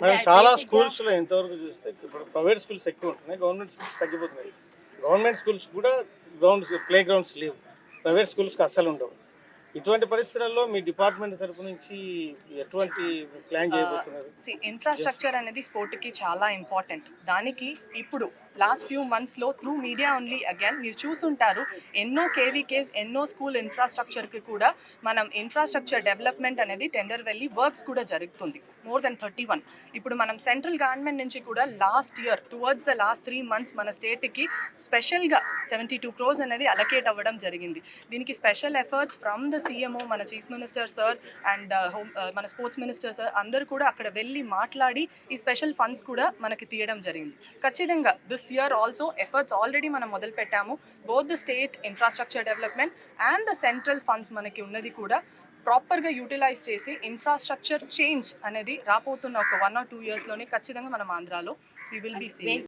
మనం చాలా స్కూల్స్లో ఎంతవరకు చూస్తే ఇప్పుడు ప్రైవేట్ స్కూల్స్ ఎక్కువ ఉంటున్నాయి, గవర్నమెంట్ స్కూల్స్ తగ్గిపోతున్నాయి. గవర్నమెంట్ స్కూల్స్ కూడా ప్లే గ్రౌండ్స్ లేవు, ప్రైవేట్ స్కూల్స్కి అస్సలు ఉండవు. ఇటువంటి పరిస్థితుల్లో మీ డిపార్ట్మెంట్ తరపు నుంచి ఎటువంటి ప్లాన్ చేయబోతున్నారు? ఇన్ఫ్రాస్ట్రక్చర్ అనేది స్పోర్ట్కి చాలా ఇంపార్టెంట్. దానికి ఇప్పుడు లాస్ట్ ఫ్యూ మంత్స్లో త్రూ మీడియా ఓన్లీ అగైన్ మీరు చూసుంటారు, ఎన్నో కేవీకేస్, ఎన్నో స్కూల్ ఇన్ఫ్రాస్ట్రక్చర్కి కూడా మనం ఇన్ఫ్రాస్ట్రక్చర్ డెవలప్మెంట్ అనేది టెండర్ వెళ్ళి వర్క్స్ కూడా జరుగుతుంది. More than 31. ఇప్పుడు మనం సెంట్రల్ గవర్నమెంట్ నుంచి కూడా last year towards the last 3 months మన స్టేట్కి స్పెషల్గా 72 crores అనేది అలకేట్ అవ్వడం జరిగింది. దీనికి special efforts from the CMO, మన చీఫ్ మినిస్టర్ సార్ అండ్ మన స్పోర్ట్స్ మినిస్టర్ సార్ అందరూ కూడా అక్కడ వెళ్ళి మాట్లాడి ఈ స్పెషల్ ఫండ్స్ కూడా మనకి తీయడం జరిగింది. ఖచ్చితంగా this year also efforts already మనం మొదలు పెట్టాము. Both the state infrastructure development and the central funds మనకి ఉన్నది కూడా ప్రాపర్గా యూటిలైజ్ చేసి ఇన్ఫ్రాస్ట్రక్చర్ చేంజ్ అనేది రాబోతున్న ఒక 1 or 2 yearsలోనే ఖచ్చితంగా మనం ఆంధ్రాలో we will be seeing.